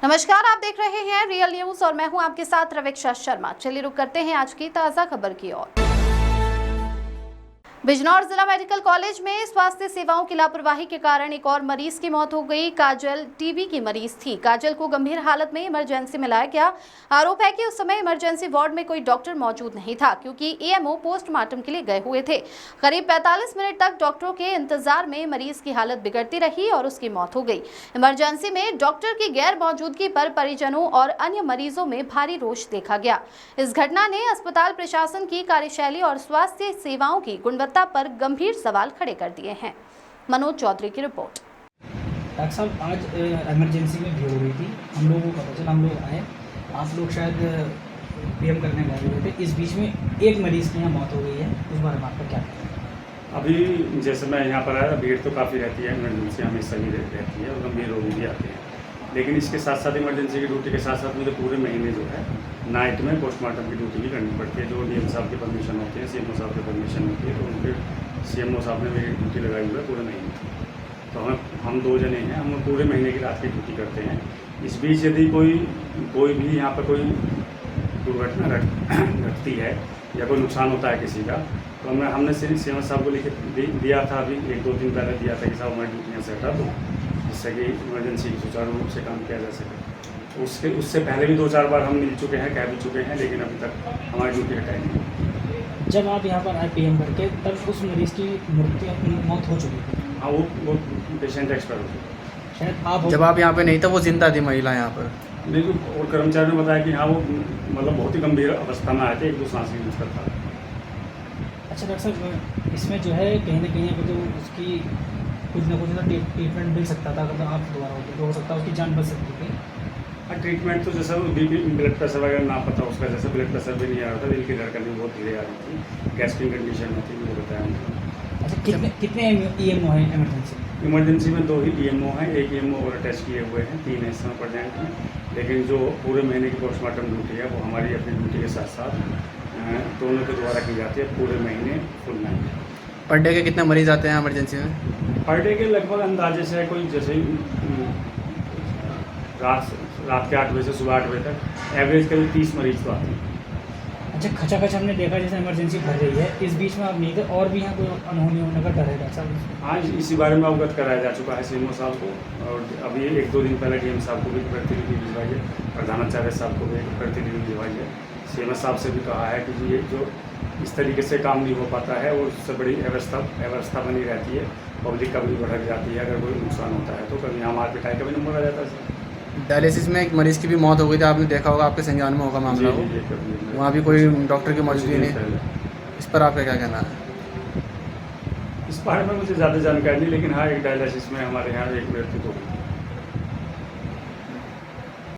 नमस्कार, आप देख रहे हैं रियल न्यूज और मैं हूं आपके साथ रवीक्षा शर्मा। चलिए रुक करते हैं आज की ताजा खबर की ओर। बिजनौर जिला मेडिकल कॉलेज में स्वास्थ्य सेवाओं की लापरवाही के कारण एक और मरीज की मौत हो गई। काजल टीबी की मरीज थी। काजल को गंभीर हालत में इमरजेंसी में लाया गया। आरोप है कि उस समय इमरजेंसी वार्ड में कोई डॉक्टर मौजूद नहीं था क्योंकि एएमओ पोस्टमार्टम के लिए गए हुए थे। करीब 45 मिनट तक डॉक्टरों के इंतजार में मरीज की हालत बिगड़ती रही और उसकी मौत हो गई। इमरजेंसी में डॉक्टर की गैर मौजूदगी पर परिजनों और अन्य मरीजों में भारी रोष देखा गया। इस घटना ने अस्पताल प्रशासन की कार्यशैली और स्वास्थ्य सेवाओं की गुणवत्ता पर गंभीर सवाल खड़े कर दिए हैं। मनोज चौधरी की रिपोर्ट। डॉक्टर साहब, आज इमरजेंसी में भीड़ हो रही थी, हम लोगों को पता चला, हम लोग आए, आप लोग शायद पीएम करने गए हुए थे। इस बीच में एक मरीज़ की यहाँ मौत हो गई है, उस बारे में आपका क्या कहना है? अभी जैसे मैं यहाँ पर आया, भीड़ तो काफ़ी रहती है, इमरजेंसी हमेशा ही रहती है और गंभीर रोगी भी आते हैं। लेकिन इसके साथ साथ इमरजेंसी की ड्यूटी के साथ साथ मुझे पूरे महीने जो है नाइट में पोस्टमार्टम की ड्यूटी भी करनी पड़ती है। जो डीएम साहब की परमिशन होती है, सीएमओ साहब की परमिशन होती है, तो उनके सीएमओ साहब ने मेरी ड्यूटी लगाई हुई है पूरे महीने। तो हम 2 जने हैं, हम पूरे महीने की रात की ड्यूटी करते हैं। इस बीच यदि कोई भी यहाँ पर कोई दुर्घटना घटती है या कोई नुकसान होता है किसी का, तो हमने सीएमओ साहब को लिख दिया था, अभी 1-2 दिन पहले दिया था कि साहब हमारी ड्यूटियाँ से हटा दो, जिससे कि इमरजेंसी सुचारू रूप से काम किया जा सके। उससे पहले भी 2-4 बार हम मिल चुके हैं, कह भी चुके हैं, लेकिन अभी तक हमारी ड्यूटी हटाई नहीं। जब आप यहाँ पर आए पीएम करके, तब उस मरीज़ की मौत हो चुकी थी। हाँ, वो पेशेंट एक्सपायर हो चुका। शायद आप जब आप यहाँ पे नहीं था, वो जिंदा थी महिला यहाँ पर। मेरे को और कर्मचारी ने बताया कि हाँ, वो मतलब बहुत ही गंभीर अवस्था में आए थे, 1-2 सांस की मुश्किल था। अच्छा डॉक्टर साहब, इसमें जो है कहीं ना कहीं अगर तो उसकी कुछ ना कुछ ट्रीटमेंट मिल सकता था, अगर आप दोबारा होते तो हो सकता है उसकी जान बच सकती थी। हाँ, ट्रीटमेंट तो जैसा बीपी ब्लड प्रेशर वगैरह ना पता उसका, जैसे ब्लड प्रेशर भी नहीं आ रहा था, दिल की धड़कन भी बहुत धीरे आ रही थी, गैस्ट्रिक कंडीशन में थी, मुझे बताया उन्होंने। अच्छा, कितने ईएमओ हैं इमरजेंसी में 2 ही ईएमओ हैं, एक ईएमओ और टेस्ट किए हुए हैं, 3 हैं इस समय प्रेजेंट में। लेकिन जो पूरे महीने की पोस्टमार्टम ड्यूटी है वो हमारी अपनी ड्यूटी के साथ साथ दोनों के द्वारा की जाती है, पूरे महीने फुल नाइट। पर डे के कितने मरीज आते हैं इमरजेंसी में? पर डे के लगभग अंदाजे से कोई जैसे ही रात के 8 बजे से सुबह 8 बजे तक एवरेज करीब 30 मरीज तो आते हैं। अच्छा, खचाखच हमने देखा जैसे इमरजेंसी भर रही है, इस बीच में आप नहीं थे और भी यहाँ कोई अनहोनी होने का डर है डॉक्टर साहब? हाँ, इसी बारे में अवगत कराया जा चुका है सीएमओ साहब को, और अभी 1-2 दिन पहले डीएम साहब को भी प्रतिनिधि भिजवाई है, प्रधानाचार्य साहब को भी प्रतिनिधि भिजवाई है। सीएमओ साहब से भी कहा है कि ये जो इस तरीके से काम नहीं हो पाता है और उससे बड़ी अव्यवस्था बनी रहती है, पब्लिक का भी भड़क जाती है, अगर कोई नुकसान होता है तो कभी यहाँ मार पिटाई कभी नंबर आ जाता है सर। डायलिसिस में एक मरीज़ की भी मौत हो गई थी, आपने देखा होगा, आपके संज्ञान में होगा मामला हो, वहाँ भी कोई डॉक्टर की मौजूदगी नहीं। इस पर आपका क्या कहना है? इस बारे में मुझे ज़्यादा जानकारी नहीं, लेकिन हाँ, एक डायलिसिस में हमारे यहाँ एक मृत्यु हो गई।